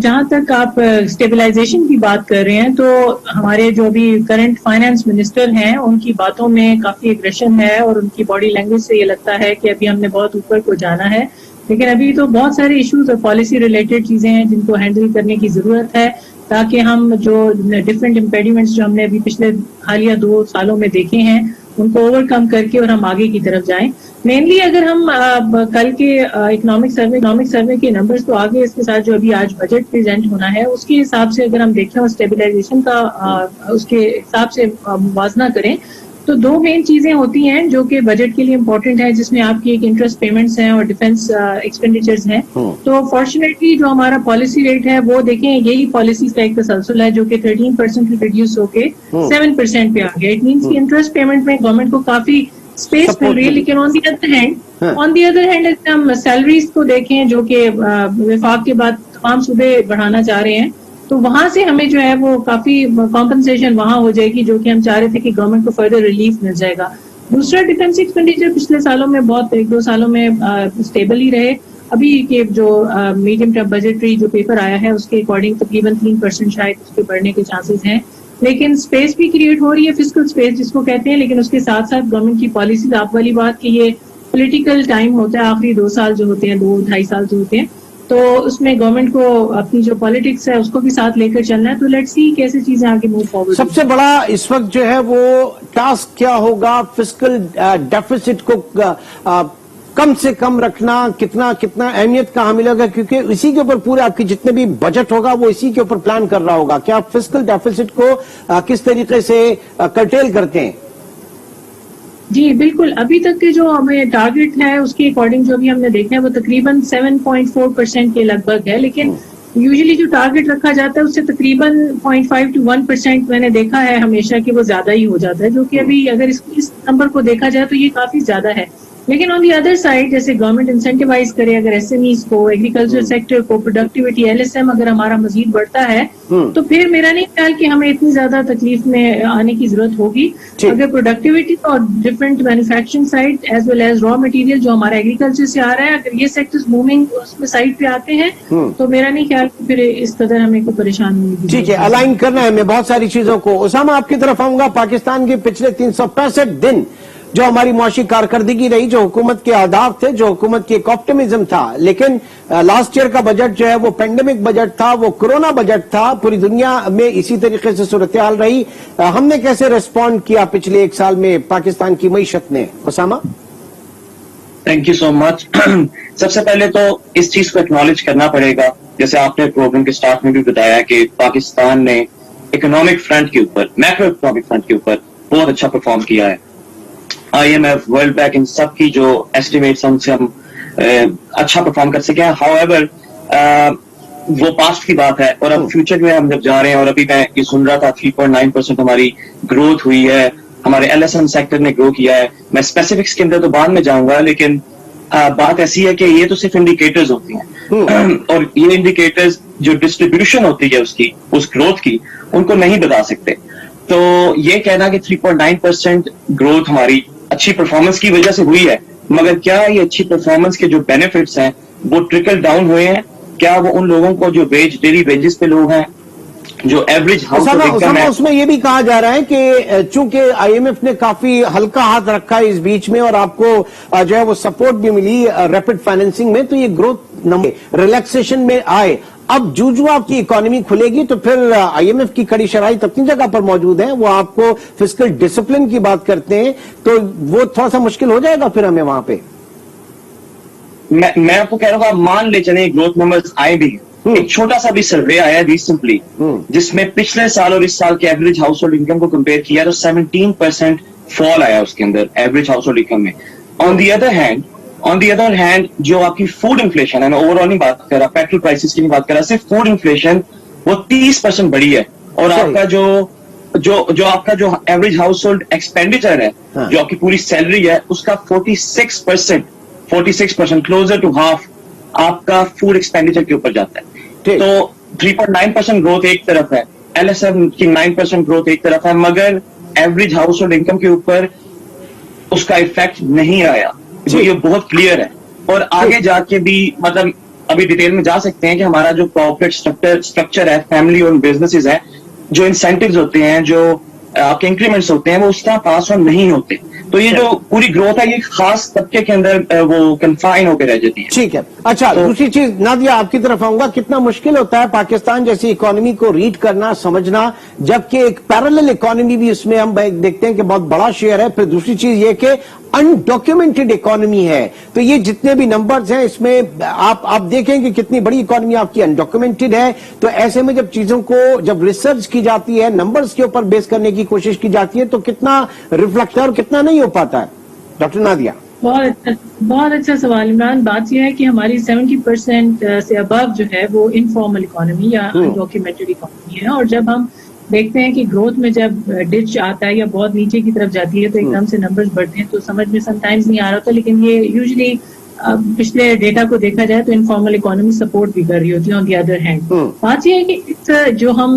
جہاں تک آپ اسٹیبلائزیشن کی بات کر رہے ہیں تو ہمارے جو بھی کرنٹ فائنانس منسٹر ہیں ان کی باتوں میں کافی ایگریشن ہے اور ان کی باڈی لینگویج سے یہ لگتا ہے کہ ابھی ہم نے بہت اوپر کو جانا ہے، لیکن ابھی تو بہت سارے ایشوز اور پالیسی ریلیٹڈ چیزیں ہیں جن کو ہینڈل کرنے کی ضرورت ہے تاکہ ہم جو ڈفرینٹ امپیڈیمنٹس جو ہم نے ابھی پچھلے حالیہ 2 سالوں میں دیکھے ہیں ان کو اوور کم کر کے اور ہم آگے کی طرف جائیں. مینلی اگر ہم کل کے اکنامک سروے کے نمبرز تو آگے اس کے ساتھ جو ابھی آج بجٹ پریزنٹ ہونا ہے اس کے حساب سے اگر ہم دیکھیں اور اسٹیبلائزیشن کا اس کے حساب سے موازنہ کریں تو 2 مین چیزیں ہوتی ہیں جو کہ بجٹ کے لیے امپورٹنٹ ہے، جس میں آپ کی ایک انٹرسٹ پیمنٹس ہیں اور ڈیفینس ایکسپینڈیچرز ہیں. تو فارچونیٹلی جو ہمارا پالیسی ریٹ ہے وہ دیکھیں یہی پالیسیز کا ایک تسلسل ہے جو کہ 13% ریڈیوس ہو کے 7% پہ آ گیا. اٹ مینس کہ انٹرسٹ پیمنٹ میں گورنمنٹ کو کافی اسپیس مل رہی ہے، لیکن آن دی ادر ہینڈ اگر ہم سیلریز کو دیکھیں جو کہ وفاق کے بعد تمام صوبے بڑھانا چاہ رہے ہیں تو وہاں سے ہمیں جو ہے وہ کافی کمپنسیشن وہاں ہو جائے گی جو کہ ہم چاہ رہے تھے کہ گورنمنٹ کو فردر ریلیف مل جائے گا. دوسرا ڈیفینس ایکسپینڈیچر پچھلے سالوں میں بہت 1-2 سالوں میں اسٹیبل ہی رہے. ابھی کے جو میڈیم ٹرم بجٹری جو پیپر آیا ہے اس کے اکارڈنگ تقریباً 3% شاید اس کے بڑھنے کے چانسز ہیں، لیکن اسپیس بھی کریٹ ہو رہی ہے، فزیکل اسپیس جس کو کہتے ہیں، لیکن اس کے ساتھ ساتھ گورنمنٹ کی پالیسیز آپ والی بات کہ یہ پولیٹیکل ٹائم ہوتا ہے، آخری 2 سال جو ہوتے ہیں 2-2.5 سال جو ہوتے ہیں تو اس میں گورنمنٹ کو اپنی جو پالیٹکس ہے اس کو بھی ساتھ لے کر چلنا ہے. تو لیٹس سی کیسے چیزیں آگے موو فارورڈ. سب سے بڑا اس وقت جو ہے وہ ٹاسک کیا ہوگا؟ فسکل ڈیفیسٹ کو کم سے کم رکھنا کتنا اہمیت کہاں ملے گا؟ کیونکہ اسی کے اوپر پورے آپ کی جتنے بھی بجٹ ہوگا وہ اسی کے اوپر پلان کر رہا ہوگا. کیا آپ فسکل ڈیفیسٹ کو کس طریقے سے کرٹیل کرتے ہیں؟ جی بالکل، ابھی تک کے جو ہمیں ٹارگٹ ہے اس کے اکارڈنگ جو بھی ہم نے دیکھا ہے وہ تقریباً 7.4% کے لگ بھگ ہے، لیکن یوزلی جو ٹارگٹ رکھا جاتا ہے اس سے تقریباً 0.5 to 1% میں نے دیکھا ہے ہمیشہ کہ وہ زیادہ ہی ہو جاتا ہے، جو کہ ابھی اگر اس نمبر کو دیکھا جائے تو یہ کافی زیادہ ہے. لیکن آن دی ادر سائڈ جیسے گورنمنٹ انسینٹیوائز کرے اگر ایس ایم ایز کو، ایگریکلچر سیکٹر کو، پروڈکٹیوٹی LSM اگر ہمارا مزید بڑھتا ہے تو پھر میرا نہیں خیال کہ ہمیں اتنی زیادہ تکلیف میں آنے کی ضرورت ہوگی. اگر پروڈکٹیوٹی اور different manufacturing site as well as raw material جو ہمارا ایگریکلچر سے آ رہا ہے اگر یہ سیکٹرز موونگ اس میں سائٹ پہ آتے ہیں تو میرا نہیں خیال کہ پھر اس قدر ہمیں کوئی پریشان ہوگی. ٹھیک ہے، الائن کرنا ہے ہمیں بہت ساری چیزوں کو. اسامہ آپ کی طرف آؤں گا. پاکستان کے پچھلے 365 دن جو ہماری معاشی کارکردگی رہی، جو حکومت کے اہداف تھے، جو حکومت کی ایک آپٹیمزم تھا، لیکن لاسٹ ایئر کا بجٹ جو ہے وہ پینڈیمک بجٹ تھا، وہ کورونا بجٹ تھا. پوری دنیا میں اسی طریقے سے صورتحال رہی. ہم نے کیسے ریسپونڈ کیا پچھلے 1 سال میں پاکستان کی معیشت نے؟ اسامہ. تھینک یو سو مچ. سب سے پہلے تو اس چیز کو ایکنالج کرنا پڑے گا، جیسے آپ نے پروگرام کے سٹارٹ میں بھی بتایا کہ پاکستان نے اکنامک فرنٹ کے اوپر، میکرو اکنامک فرنٹ کے اوپر بہت اچھا پرفارم کیا ہے. IMF، ورلڈ بینک، ان سب کی جو ایسٹیمیٹس ان سے ہم اچھا پرفارم کر سکے ہیں. ہاؤ ایور وہ پاسٹ کی بات ہے اور اب فیوچر میں ہم جب جا رہے ہیں، اور ابھی میں یہ سن رہا تھا 3.9% ہماری گروتھ ہوئی ہے، ہمارے LSM سیکٹر نے گرو کیا ہے. میں اسپیسیفکس کے اندر تو بعد میں جاؤں گا، لیکن بات ایسی ہے کہ یہ تو صرف انڈیکیٹرز ہوتی ہیں اور یہ انڈیکیٹرز جو ڈسٹریبیوشن ہوتی ہے اس گروتھ کی ان کو نہیں بتا سکتے. تو یہ کہنا کہ 3.9% گروتھ ہماری اچھی پرفارمنس کی وجہ سے ہوئی ہے، مگر کیا یہ اچھی پرفارمنس کے جو بینیفٹس ہیں وہ ٹرکل ڈاؤن ہوئے ہیں؟ کیا وہ ان لوگوں کو جو ڈیلی ویجز پہ لوگ ہیں، جو ایوریج ہاؤس ہولڈ انکم ہے؟ اس میں یہ بھی کہا جا رہا ہے کہ چونکہ IMF نے کافی ہلکا ہاتھ رکھا ہے اس بیچ میں اور آپ کو جو ہے وہ سپورٹ بھی ملی ریپڈ فائنینسنگ میں، تو یہ گروتھ ریلیکسیشن میں آئے. اب جو آپ کی اکانومی کھلے گی تو پھر IMF کی کڑی شرائط اپنی جگہ پر موجود ہیں. وہ آپ کو فسکل ڈسپلن کی بات کرتے ہیں تو وہ تھوڑا سا مشکل ہو جائے گا پھر ہمیں وہاں پہ. میں آپ کو کہہ رہا ہوں مان لے چلیں گروتھ نمبرز آئے بھی. ایک چھوٹا سا بھی سروے آیا ریسنٹلی جس میں پچھلے سال اور اس سال کے ایوریج ہاؤس ہولڈ انکم کو کمپیئر کیا تو 17% فال آیا اس کے اندر ایوریج ہاؤس ہولڈ انکم میں. آن دی ادر ہینڈ جو آپ کی فوڈ انفلیشن ہے، میں اوور آل نہیں بات کر رہا، پیٹرول پرائسز کی نہیں بات کر رہا، صرف فوڈ انفلیشن وہ 30% بڑھی ہے. اور آپ کا جو آپ کا جو ایوریج ہاؤس ہولڈ ایکسپینڈیچر ہے، جو آپ کی پوری سیلری ہے، اس کا 46% کلوزر ٹو ہاف آپ کا فوڈ ایکسپینڈیچر کے اوپر جاتا ہے. تو 3.9% گروتھ ایک طرف ہے، LSM کی 9% گروتھ ایک طرف ہے، مگر ایوریج ہاؤس ہولڈ انکم کے اوپر اس کا افیکٹ نہیں آیا. یہ بہت کلیئر ہے. اور آگے جا کے بھی مطلب ابھی ڈیٹیل میں جا سکتے ہیں کہ ہمارا جو کارپوریٹ اسٹرکچر ہے, فیملی اور بزنسز ہے, جو انسینٹیوز ہوتے ہیں, جو آپ کے انکریمنٹس ہوتے ہیں, وہ اس طرح پاس آن نہیں ہوتے. تو یہ جو پوری گروتھ ہے یہ خاص طبقے کے اندر وہ کنفائن ہو کے رہ جاتی ہے. ٹھیک ہے. اچھا, دوسری چیز نادیہ آپ کی طرف آؤں گا, کتنا مشکل ہوتا ہے پاکستان جیسی اکانومی کو ریڈ کرنا, سمجھنا, جبکہ ایک پیرالل اکانومی بھی اس میں ہم دیکھتے ہیں کہ بہت بڑا شیئر ہے. پھر دوسری چیز یہ کہ انڈاکیومنٹڈ اکانومی ہے, تو یہ جتنے بھی نمبرز ہیں اس میں آپ دیکھیں کہ کتنی بڑی اکانومی آپ کی انڈاکیومنٹڈ ہے. تو ایسے میں جب چیزوں کو جب ریسرچ کی جاتی ہے, نمبرز کے اوپر بیس کرنے کی کوشش کی جاتی ہے, تو کتنا ریفلیکٹ اور کتنا نہیں ہو پاتا ہے. Doctor Nadia. بہت اچھا سوال عمران. بات یہ ہے کہ ہماری 70% سے ابو جو ہے وہ انفارمل اکانومی یا انڈاکیومنٹڈ اکانومی ہے, اور جب ہم دیکھتے ہیں کہ گروتھ میں جب ڈچ آتا ہے یا بہت نیچے کی طرف جاتی ہے تو ایک دم سے نمبرز بڑھتے ہیں, تو سمجھ میں سم ٹائمز نہیں آ رہا ہوتا. لیکن یہ یوزلی پچھلے ڈیٹا کو دیکھا جائے تو انفارمل اکانومی سپورٹ بھی کر رہی ہوتی ہے. آن دی ادر ہینڈ بات یہ ہے کہ جو ہم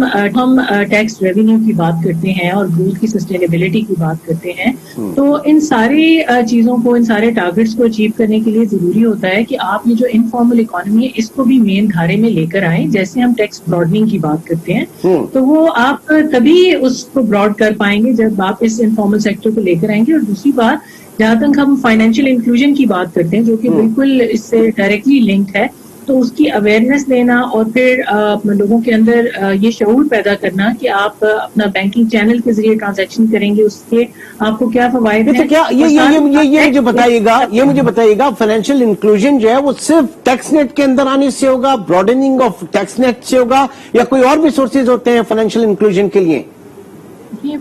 ٹیکس ریونیو کی بات کرتے ہیں اور گروتھ کی سسٹینیبلٹی کی بات کرتے ہیں, تو ان ساری چیزوں کو, ان سارے ٹارگیٹس کو اچیو کرنے کے لیے ضروری ہوتا ہے کہ آپ یہ جو انفارمل اکانومی ہے اس کو بھی مین دھارے میں لے کر آئیں. جیسے ہم ٹیکس براڈنگ کی بات کرتے ہیں تو وہ آپ تبھی اس کو براڈ کر پائیں گے جب آپ اس انفارمل سیکٹر کو لے کر آئیں گے. اور دوسری بات, جہاں تک ہم فائنینشیل انکلوژن کی بات کرتے ہیں جو کہ بالکل اس سے ڈائریکٹلی لنکڈ ہے, تو اس کی اویئرنیس دینا اور پھر لوگوں کے اندر یہ شعور پیدا کرنا کہ آپ اپنا بینکنگ چینل کے ذریعے ٹرانزیکشن کریں گے, اس کے آپ کو کیا فوائد ہیں. یہ مجھے بتائیے گا, فائنینشیل انکلوژن جو ہے وہ صرف ٹیکس نیٹ کے اندر آنے سے ہوگا, براڈننگ آف ٹیکس نیٹ سے ہوگا, یا کوئی اور بھی سورسز ہوتے ہیں فائنینشیل انکلوژن کے لیے؟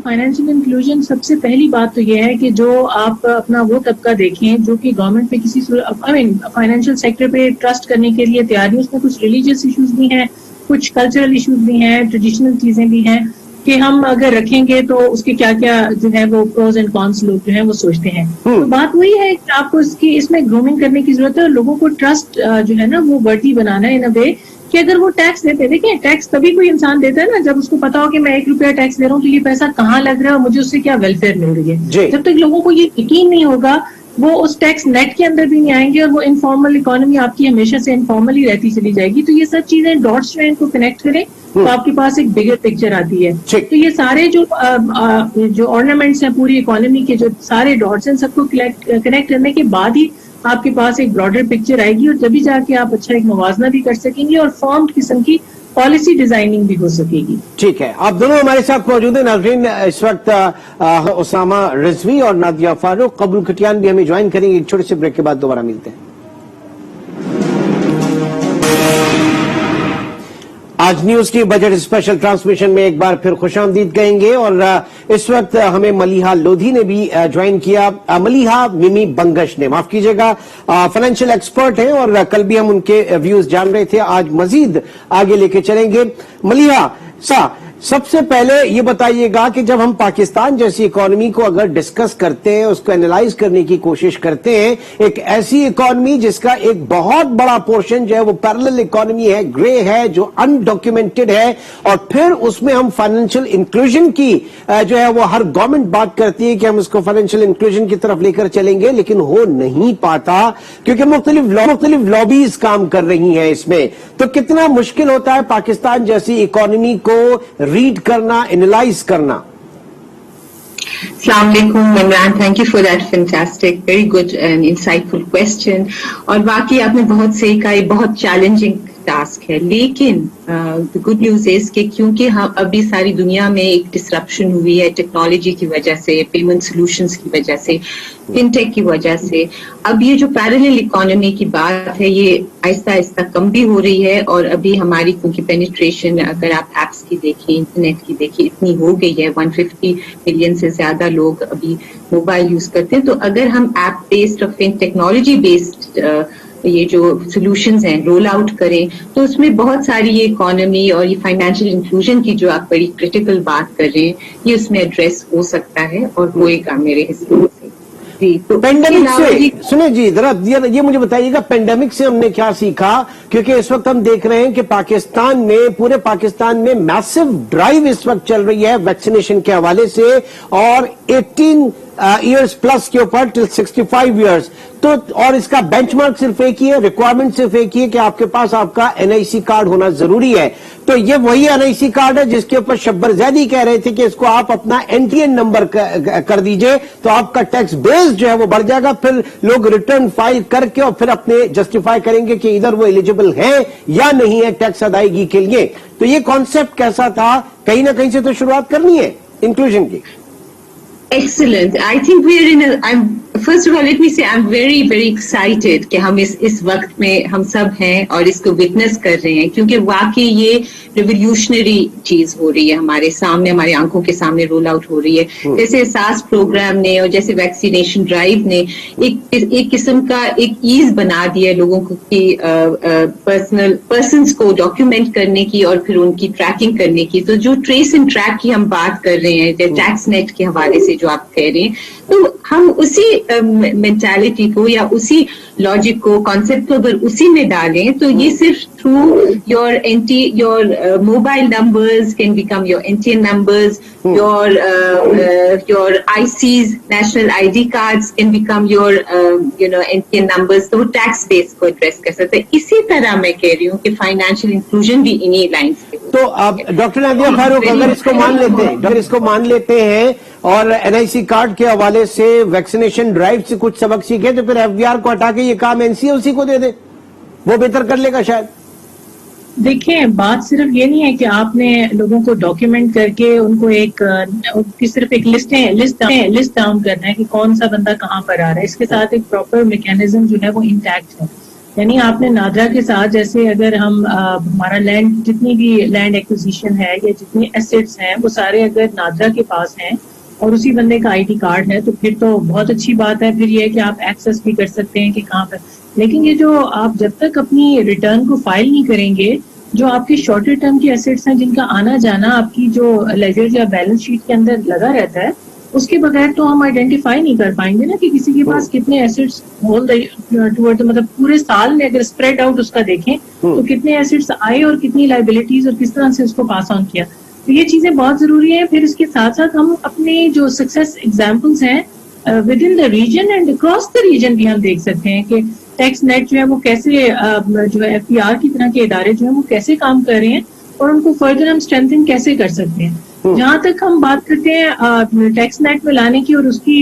فائنینشیل انکلوژن سب سے پہلی بات تو یہ ہے کہ جو آپ اپنا وہ طبقہ دیکھیں جو کہ گورنمنٹ پہ کسی فائنینشیل سیکٹر پہ ٹرسٹ کرنے کے لیے تیار نہیں. اس میں کچھ ریلیجیس ایشوز بھی ہیں, کچھ کلچرل ایشوز بھی ہیں, ٹریڈیشنل چیزیں بھی ہیں کہ ہم اگر رکھیں گے تو اس کے کیا کیا جو ہے وہ پروز اینڈ کونس لوگ جو ہیں وہ سوچتے ہیں. تو بات وہی ہے کہ آپ کو اس میں گرومنگ کرنے کی ضرورت ہے, اور لوگوں کو ٹرسٹ جو ہے نا وہ ورڈی بنانا ہے ان اے وے کہ اگر وہ ٹیکس دیتے, دیکھیں ٹیکس تبھی کوئی انسان دیتا ہے نا جب اس کو پتا ہو کہ میں 1 روپیہ ٹیکس دے رہا ہوں تو یہ پیسہ کہاں لگ رہا ہے اور مجھے اس سے کیا ویلفیئر مل رہی ہے. جب تک لوگوں کو یہ یقین نہیں ہوگا وہ اس ٹیکس نیٹ کے اندر بھی نہیں آئیں گے, اور وہ انفارمل اکانومی آپ کی ہمیشہ سے انفارمل ہی رہتی چلی جائے گی. تو یہ سب چیزیں ڈاٹس جو ہیں ان کو کنیکٹ کریں تو آپ کے پاس ایک بگر پکچر آتی ہے. تو یہ سارے جو آرنامنٹس ہیں پوری اکانومی کے, جو سارے ڈاٹس ہیں, سب کو کنیکٹ کرنے کے بعد ہی آپ کے پاس ایک براڈر پکچر آئے گی, اور تبھی جا کے آپ اچھا ایک موازنہ بھی کر سکیں گے اور فارم قسم کی پالیسی ڈیزائننگ بھی ہو سکے گی. ٹھیک ہے, آپ دونوں ہمارے ساتھ موجود ہیں. ناظرین, اس وقت اسامہ رضوی اور نادیہ فاروق, قبول کٹیان بھی ہمیں جوائن کریں گے. ایک چھوٹے سے بریک کے بعد دوبارہ ملتے ہیں. آج نیوز کی بجٹ اسپیشل ٹرانسمیشن میں ایک بار پھر خوش آمدید کہیں گے, اور اس وقت ہمیں ملیحہ لودھی نے بھی جوائن کیا. ملیحہ میمی بنگش نے, معاف کیجیے گا, فائنینشیل ایکسپرٹ ہیں, اور کل بھی ہم ان کے ویوز جان رہے تھے, آج مزید آگے لے کے چلیں گے. ملیحہ سب سے پہلے یہ بتائیے گا کہ جب ہم پاکستان جیسی اکانومی کو اگر ڈسکس کرتے ہیں, اس کو اینالائز کرنے کی کوشش کرتے ہیں, ایک ایسی اکانومی جس کا ایک بہت بڑا پورشن جو ہے وہ پیرلل اکانومی ہے, گرے ہے, جو انڈاکیومنٹڈ ہے, اور پھر اس میں ہم فائنینشیل انکلوژن کی جو ہے وہ ہر گورنمنٹ بات کرتی ہے کہ ہم اس کو فائنینشیل انکلوژن کی طرف لے کر چلیں گے, لیکن ہو نہیں پاتا کیونکہ مختلف لابیز کام کر رہی ہیں اس میں. تو کتنا مشکل ہوتا ہے پاکستان جیسی اکانومی کو ریڈ کرنا, اینالائز کرنا. السلام علیکم Imran, thank you for that fantastic very good and insightful question. اور واقعی آپ نے بہت صحیح کہا, یہ بہت چیلنجنگ ٹاسک ہے, لیکن گڈ نیوز از کہ کیونکہ ہم ابھی ساری دنیا میں ایک ڈسرپشن ہوئی ہے ٹیکنالوجی کی وجہ سے, پیمنٹ سولوشنز کی وجہ سے, فن ٹیک کی وجہ سے, اب یہ جو پیرلل اکانومی کی بات ہے یہ آہستہ آہستہ کم بھی ہو رہی ہے. اور ابھی ہماری کیونکہ پینیٹریشن اگر آپ ایپس کی دیکھیں, انٹرنیٹ کی دیکھیں, اتنی ہو گئی ہے, 150 ملین سے زیادہ لوگ ابھی موبائل یوز کرتے ہیں. تو اگر ہم ایپ بیسڈ اور فن ٹیکنالوجی بیسڈ یہ جو سولوشنز ہیں رول آؤٹ کریں تو اس میں بہت ساری یہ اکانومی اور یہ فائنینشیل انکلوژن کی جو آپ بڑی کریٹیکل بات کر رہے ہیں یہ اس میں ایڈریس ہو سکتا ہے اور ہوئے گا میرے حساب سے. پینڈیمک سے سنیں جی ذرا یہ مجھے بتائیے گا, پینڈیمک سے ہم نے کیا سیکھا, کیونکہ اس وقت ہم دیکھ رہے ہیں کہ پاکستان میں, پورے پاکستان میں میسو ڈرائیو اس وقت چل رہی ہے ویکسینیشن کے حوالے سے, اور ایئرس پلس کے اوپر ٹل 65 ایئرس. تو اور اس کا بینچ مارک صرف ایک ہی ہے, ریکوائرمنٹ صرف ایک ہی ہے کہ آپ کے پاس آپ کا NIC کارڈ ہونا ضروری ہے. تو یہ وہی NIC کارڈ ہے جس کے اوپر شبر زیدی کہہ رہے تھے کہ اس کو آپ اپنا NTN نمبر کر دیجئے تو آپ کا ٹیکس بیس جو ہے وہ بڑھ جائے گا. پھر لوگ ریٹرن فائل کر کے اور پھر اپنے جسٹیفائی کریں گے کہ ادھر وہ ایلیجیبل ہیں یا نہیں ہے ٹیکس ادائیگی کے لیے. تو یہ کانسیپٹ کیسا تھا؟ کہیں نہ کہیں سے تو شروعات کرنی ہے انکلوژن کی. Excellent. I think we are first of all, let me say I'm very, very excited کہ ہم اس وقت میں ہم سب ہیں اور اس کو وٹنس کر رہے ہیں, کیونکہ واقعی یہ ریولیوشنری چیز ہو رہی ہے ہمارے سامنے, ہماری آنکھوں کے سامنے رول آؤٹ ہو رہی ہے. جیسے احساس پروگرام نے اور جیسے ویکسینیشن ڈرائیو نے ایک قسم کا ایک ایز بنا دیا لوگوں کو کہ پرسنس کو ڈاکیومنٹ کرنے کی اور پھر ان کی ٹریکنگ کرنے کی. تو جو ٹریس اینڈ ٹریک کی ہم بات کر رہے ہیں ٹیکس نیٹ کے حوالے سے جو آپ کہہ رہے ہیں, تو ہم اسی مینٹالٹی کو یا اسی لاجک کو کانسیپٹ کو اگر اسی میں ڈالیں تو یہ صرف through your mobile numbers can become your NTN numbers, your ICs national ID cards can become your NTN numbers. تو وہ ٹیکس بیس کو ایڈریس کر سکتے ہیں. اسی طرح میں کہہ رہی ہوں کہ فائنینشیل انکلوژن بھی انہی لائنس پہ. تو اب ڈاکٹر نادیہ فاروق اگر اس کو مان لیتے ہیں اور NIC کارڈ کے حوالے سے ویکسینیشن ڈرائیو سے کچھ سبق سیکھے تو پھر FBR کو ہٹا کے یہ کام NCOC کو دے دے, وہ بہتر کر لے گا شاید. دیکھیں بات صرف یہ نہیں ہے کہ آپ نے لوگوں کو ڈاکیومنٹ کر کے ان کو صرف ایک لسٹ ڈاؤن کرنا ہے کہ کون سا بندہ کہاں پر آ رہا ہے. اس کے ساتھ ایک پراپر میکینزم جو ہے وہ انٹیکٹ ہے. یعنی آپ نے نادرا کے ساتھ جیسے اگر ہم ہمارا لینڈ جتنی بھی لینڈ ایکوزیشن ہے یا جتنی ایسٹس ہیں وہ سارے اگر نادرا کے پاس ہیں اور اسی بندے کا ID کارڈ ہے تو پھر تو بہت اچھی بات ہے. پھر یہ ہے کہ آپ ایکسس بھی کر سکتے ہیں کہ کہاں پر. لیکن یہ جو آپ جب تک اپنی ریٹرن کو فائل نہیں کریں گے, جو آپ کے شارٹر ٹرم کی ایسٹس ہیں جن کا آنا جانا آپ کی جو لیجر یا بیلنس شیٹ کے اندر لگا رہتا ہے, اس کے بغیر تو ہم آئیڈینٹیفائی نہیں کر پائیں گے نا کہ کسی کے پاس کتنے ایسٹس مطلب پورے سال میں اگر اسپریڈ آؤٹ اس کا دیکھیں تو کتنے ایسٹس آئے اور کتنی لائبلٹیز اور کس طرح سے اس کو پاس آن کیا. تو یہ چیزیں بہت ضروری ہیں. پھر اس کے ساتھ ساتھ ہم اپنے جو سکسیس ایگزامپلس ہیں with in the region and across the region بھی ہم دیکھ سکتے ہیں کہ ٹیکس نیٹ جو ہے وہ کیسے جو ہے FBR کی طرح کے ادارے جو ہیں وہ کیسے کام کر رہے ہیں اور ان کو فردر ہم اسٹرینتھن کیسے کر سکتے ہیں. جہاں تک ہم بات کرتے ہیں ٹیکس نیٹ میں لانے کی اور اس کی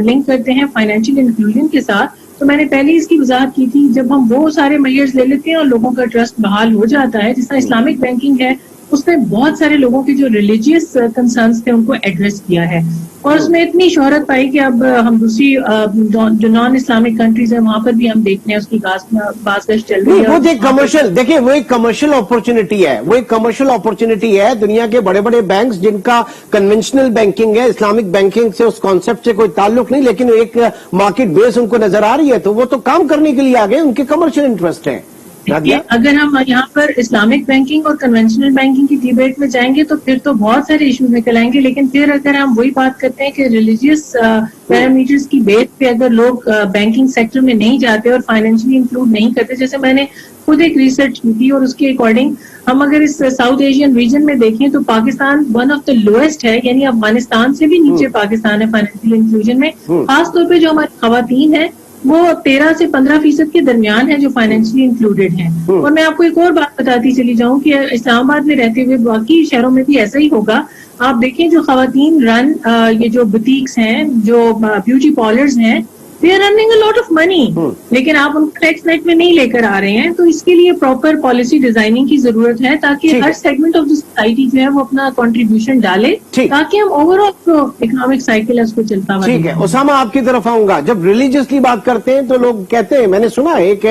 لنک کرتے ہیں فائنینشیل انکلوژن کے ساتھ, تو میں نے پہلے اس کی وضاحت کی تھی. جب ہم وہ سارے میئرز لے لیتے ہیں اور لوگوں کا ٹرسٹ بحال ہو جاتا ہے, جس طرح اسلامک بینکنگ ہے اس نے بہت سارے لوگوں کے جو ریلیجیس کنسرنس تھے ان کو ایڈریس کیا ہے اور اس میں اتنی شہرت پائی کہ اب ہم دوسری جو نان اسلامک کنٹریز ہیں وہاں پر بھی ہم دیکھتے ہیں اس کی باز گشت چل رہی ہے. وہ ایک کمرشل دیکھیں وہ ایک کمرشل اپرچونٹی ہے, وہ ایک کمرشل اپرچونٹی ہے. دنیا کے بڑے بڑے بینکس جن کا کنونشنل بینکنگ ہے, اسلامک بینکنگ سے اس کانسیپٹ سے کوئی تعلق نہیں, لیکن ایک مارکیٹ بیس ان کو نظر آ رہی ہے تو وہ تو کام کرنے کے لیے آگے, ان کے کمرشل انٹرسٹ ہیں. اگر ہم یہاں پر اسلامک بینکنگ اور کنونشنل بینکنگ کی ڈیبیٹ میں جائیں گے تو پھر تو بہت سارے ایشوز نکل آئیں گے. لیکن پھر اگر ہم وہی بات کرتے ہیں کہ ریلیجیس پیرامیٹرز کی بیس پہ اگر لوگ بینکنگ سیکٹر میں نہیں جاتے اور فائنینشلی انکلوڈ نہیں کرتے, جیسے میں نے خود ایک ریسرچ کی تھی اور اس کے اکارڈنگ ہم اگر اس ساؤتھ ایشین ریجن میں دیکھیں تو Pakistan one of the lowest ہے, یعنی افغانستان سے بھی نیچے پاکستان ہے فائنینشیل انکلوژن میں. خاص طور پہ جو ہماری خواتین ہیں وہ 13 سے 15% کے درمیان ہیں جو فائنینشلی انکلوڈیڈ ہیں. اور میں آپ کو ایک اور بات بتاتی چلی جاؤں کہ اسلام آباد میں رہتے ہوئے باقی شہروں میں بھی ایسا ہی ہوگا. آپ دیکھیں جو خواتین رن یہ جو بوتیکس ہیں, جو بیوٹی پارلرز ہیں, they are running a lot of money, لیکن آپ ان کو ٹیکس نیٹ میں نہیں لے کر آ رہے ہیں. تو اس کے لیے پراپر پالیسی ڈیزائننگ کی ضرورت ہے تاکہ ہر سیگمنٹ آف دی سوسائٹی جو ہے وہ اپنا کنٹریبیوشن ڈالے تاکہ ہم اوور آل اکنامک سائیکل ہے اس کو چلتا ہوا. ٹھیک ہے اسامہ, آپ کی طرف آؤں گا. جب ریلیجیسلی بات کرتے ہیں تو لوگ کہتے ہیں, میں نے سنا ایک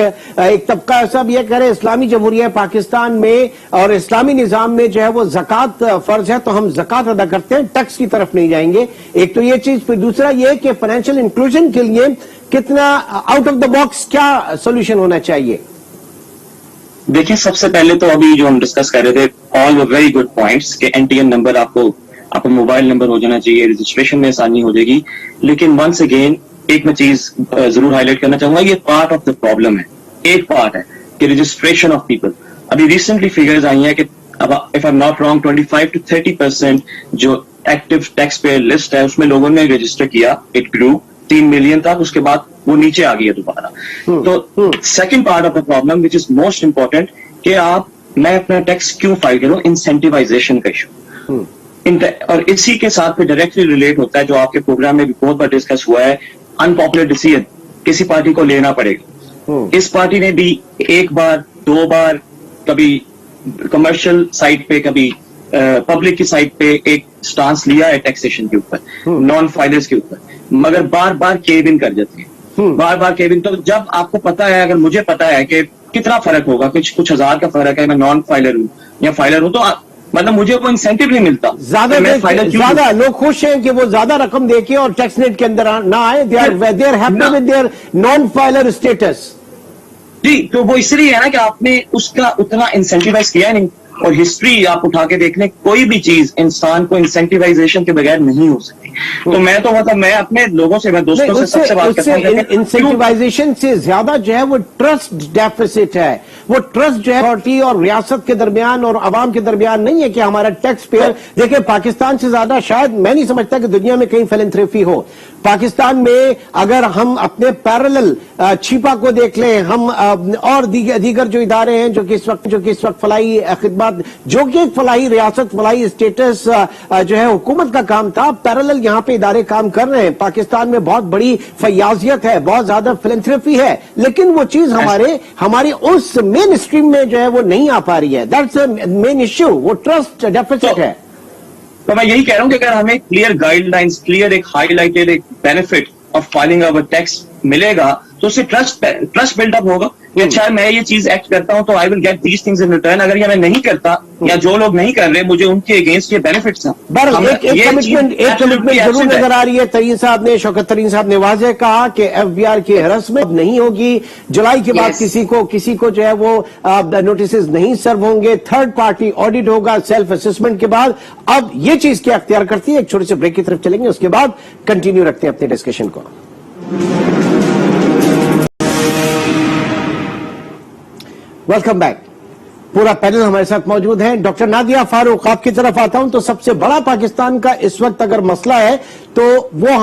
طبقہ ایسا بھی یہ کہہ رہے اسلامی جمہوریہ پاکستان میں اور اسلامی نظام میں جو ہے وہ زکوٰۃ فرض ہے تو ہم زکوٰۃ ادا کرتے ہیں, ٹیکس کی طرف نہیں جائیں گے. ایک تو یہ چیز, پھر دوسرا یہ کہ فائنینشیل انکلوژن کے لیے کتنا آؤٹ آف دا باکس کیا سولوشن ہونا چاہیے؟ دیکھیں سب سے پہلے تو ابھی جو ہم ڈسکس کر رہے تھے آل ویری گڈ پوائنٹس کہ NTN نمبر آپ کو موبائل نمبر ہو جانا چاہیے, رجسٹریشن میں آسانی ہو جائے گی. لیکن ونس اگین ایک میں چیز ضرور ہائی لائٹ کرنا چاہوں گا, یہ پارٹ آف دا پرابلم ہے, ایک پارٹ ہے کہ رجسٹریشن آف پیپل. ابھی ریسنٹلی فگرز آئی ہیں کہ if I am not wrong 25 to 30% جو ایکٹیو ٹیکس پیئر لسٹ ہے اس میں لوگوں نے رجسٹر کیا, اٹ گرو 3 ملین تک, اس کے بعد وہ نیچے آ گئی ہے دوبارہ. تو second part of the problem which is most important کہ میں اپنا ٹیکس کیوں فائل کروں, انسینٹیوائزیشن کا ایشو. اور اسی کے ساتھ پھر ڈائریکٹلی ریلیٹ ہوتا ہے جو آپ کے پروگرام میں بھی بہت بار ڈسکس ہوا ہے, انپاپولر ڈیسیژن کسی پارٹی کو لینا پڑے گا. اس پارٹی نے بھی ایک بار 2 بار کبھی کمرشل سائٹ پہ کبھی پبلک کی سائٹ پہ ایک سٹانس لیا ہے ٹیکسیشن کے اوپر, نان فائلرز کے اوپر, مگر بار بار کیو ان کر جاتے ہیں, بار بار کیو ان. تو جب آپ کو پتا ہے, اگر مجھے پتا ہے کہ کتنا فرق ہوگا, کچھ ہزار کا فرق ہے, میں نان فائلر ہوں یا فائلر ہوں, تو مطلب مجھے وہ انسینٹو نہیں ملتا. زیادہ لوگ خوش ہیں کہ وہ زیادہ رقم دے کے اور ٹیکس نیٹ کے اندر نہ آئے, they are happy with their non filer status. جی, تو وہ اس لیے ہے نا کہ آپ نے اس کا اتنا انسینٹیوائز کیا نہیں. اور ہسٹری آپ اٹھا کے دیکھ لیں, کوئی بھی چیز انسان کو انسینٹیوائزیشن کے بغیر نہیں ہو سکتی. تو میں تو مطلب میں اپنے لوگوں سے, میں دوستوں سے سب سے بات کرتا ہوں, انسینٹیوائزیشن سے زیادہ جو ہے وہ ٹرسٹ ڈیفیسٹ ہے. وہ ٹرسٹ جو ہے اتھارٹی اور ریاست کے درمیان اور عوام کے درمیان نہیں ہے کہ ہمارا ٹیکس پیئر, دیکھیں پاکستان سے زیادہ شاید میں نہیں سمجھتا کہ دنیا میں کہیں فلنتھریپی ہو. پاکستان میں اگر ہم اپنے پیرالل چھیپا کو دیکھ لیں, ہم اور دیگر جو ادارے ہیں جو کہ اس وقت فلاحی خدمات, جو کہ فلاحی ریاست, فلاحی اسٹیٹس جو ہے حکومت کا کام تھا, پیرالل یہاں پہ ادارے کام کر رہے ہیں. پاکستان میں بہت بڑی فیاضیت ہے, بہت زیادہ فلنتھریپی ہے, لیکن وہ چیز ہماری اس مین اسٹریم میں جو ہے وہ نہیں آ پا رہی ہے. دیٹس اے مین ایشو, وہ ٹرسٹ ڈیفیسٹ ہے. تو میں یہی کہہ رہا ہوں کہ اگر ہمیں کلیئر گائیڈ لائنس, کلیئر ایک ہائی لائٹڈ ایک benefit of filing over tax ملے گا تو اس سے ٹرسٹ بلڈ اپ ہوگا کہ اچھا میں یہ چیز ایکٹ کرتا ہوں تو I will get these things in return. اگر یہ میں نہیں کرتا یا جو لوگ نہیں کر رہے مجھے ان کے اگینسٹ یہ بینیفٹس ہیں. ایک کمٹمنٹ ضرور نظر آ رہی ہے. ترین صاحب نے, شوکت ترین صاحب نے واضح کہا کہ ایف بی آر کی ہراسمنٹ نہیں ہوگی. جولائی کے بعد کسی کو جو ہے وہ نوٹسز نہیں سرو ہوں گے. تھرڈ پارٹی آڈٹ ہوگا سیلف اسسمنٹ کے بعد. اب یہ چیز کیا اختیار کرتی ہے, ایک چھوٹے سے بریک کی طرف چلیں گے, اس کے بعد کنٹینیو رکھتے ہیں اپنے ڈسکشن کو. Welcome back. پورا پینل ہمارے ساتھ موجود ہیں. ڈاکٹر نادیہ فاروق, آپ کی طرف آتا ہوں. تو سب سے بڑا پاکستان کا اس وقت اگر مسئلہ ہے تو وہ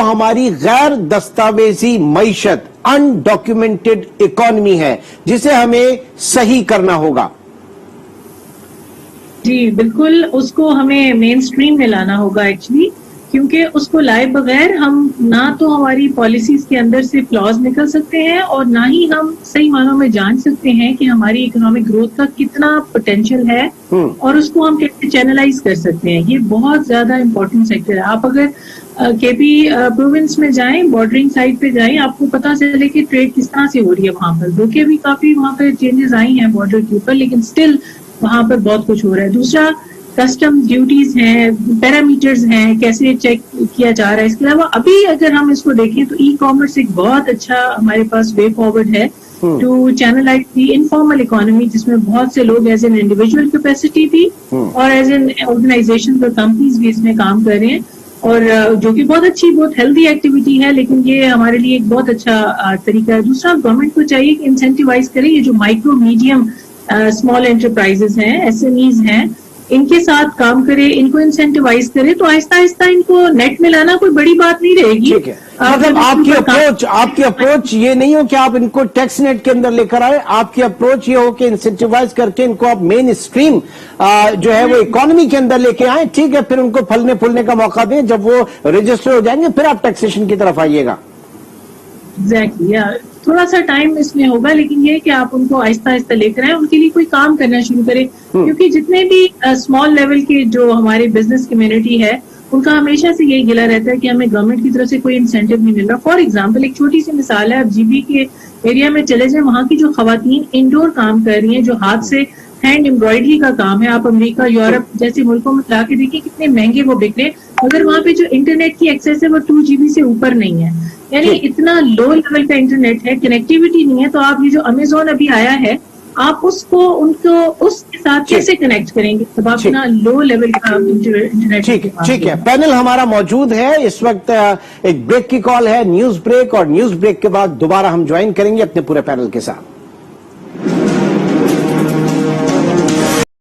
ہماری غیر دستاویزی معیشت, انڈاکیومنٹڈ اکانومی ہے, جسے ہمیں صحیح کرنا ہوگا. جی بالکل, اس کو ہمیں مین سٹریم میں لانا ہوگا ایکچولی, کیونکہ اس کو لائے بغیر ہم نہ تو ہماری پالیسیز کے اندر سے فلاز نکل سکتے ہیں اور نہ ہی ہم صحیح معنوں میں جان سکتے ہیں کہ ہماری اکنامک گروتھ کا کتنا پوٹینشیل ہے اور اس کو ہم کیسے چینلائز کر سکتے ہیں. یہ بہت زیادہ امپورٹنٹ سیکٹر ہے. آپ اگر کے پی پروونس میں جائیں, بارڈرنگ سائڈ پہ جائیں, آپ کو پتا چلے کہ ٹریڈ کس طرح سے ہو رہی ہے وہاں پر. روکے بھی کافی وہاں پہ چینجز آئی ہیں بارڈر کے اوپر, لیکن اسٹل وہاں پر بہت کچھ ہو رہا ہے. دوسرا کسٹم ڈیوٹیز ہیں, پیرامیٹرز ہیں, کیسے چیک کیا جا رہا ہے. اس کے علاوہ ابھی اگر ہم اس کو دیکھیں تو ای کامرس ایک بہت اچھا ہمارے پاس وے فارورڈ ہے to channelise the informal economy, جس میں بہت سے لوگ ایز این انڈیویجول کیپیسٹی بھی اور ایز این آرگنائزیشن اور کمپنیز بھی اس میں کام کر رہے ہیں, اور جو کہ بہت اچھی, بہت ہیلدی ایکٹیویٹی ہے. لیکن یہ ہمارے لیے ایک بہت اچھا طریقہ ہے. دوسرا, گورنمنٹ کو چاہیے کہ انسینٹیوائز کرے یہ جو مائکرو میڈیم اسمال انٹرپرائزز ہیں, ایس ایم ایز ہیں, ان کے ساتھ کام کرے, ان کو انسینٹیوائز کرے, تو آہستہ آہستہ ان کو نیٹ میں لانا کوئی بڑی بات نہیں رہے گی. مطلب آپ کی اپروچ یہ نہیں ہو کہ آپ ان کو ٹیکس نیٹ کے اندر لے کر آئے, آپ کی اپروچ یہ ہو کہ انسینٹیوائز کر کے ان کو آپ مین اسٹریم جو ہے وہ اکانومی کے اندر لے کے آئیں. ٹھیک ہے, پھر ان کو پھلنے پھولنے کا موقع دیں. جب وہ رجسٹر ہو جائیں گے پھر آپ ٹیکسیشن کی طرف آئیے گا. ایگزیکٹلی, تھوڑا سا ٹائم اس میں ہوگا, لیکن یہ کہ آپ ان کو آہستہ آہستہ لے کر آئیں, ان کے لیے کوئی کام کرنا شروع کریں. کیونکہ جتنے بھی اسمال لیول کے جو ہماری بزنس کمیونٹی ہے, ان کا ہمیشہ سے یہی گلا رہتا ہے کہ ہمیں گورنمنٹ کی طرف سے کوئی انسینٹیو نہیں مل رہا. فار ایگزامپل, ایک چھوٹی سی مثال ہے, آپ جی بی کے ایریا میں چلے جائیں, وہاں کی جو خواتین انڈور کام کر رہی ہیں, جو ہاتھ سے ہینڈ امبرائڈری کا کام ہے, آپ امریکہ, یورپ جیسے ملکوں میں لا کے دیکھیں کتنے مہنگے وہ بک رہے ہیں, مگر وہاں پہ جو انٹرنیٹ کی ایکسیس ہے وہ 2 GB سے اوپر نہیں ہے. یعنی اتنا لو لیول کا انٹرنیٹ ہے, کنیکٹیوٹی نہیں ہے. تو آپ یہ جو امیزون ابھی آیا ہے, آپ اس کو ان کو اس کے ساتھ کیسے کنیکٹ کریں گے جب آپ اتنا لو لیول کا انٹرنیٹ. ٹھیک ہے, پینل ہمارا موجود ہے اس وقت. ایک بریک کی کال ہے, نیوز بریک, اور نیوز بریک کے بعد دوبارہ ہم جوائن کریں گے اپنے پورے پینل کے ساتھ.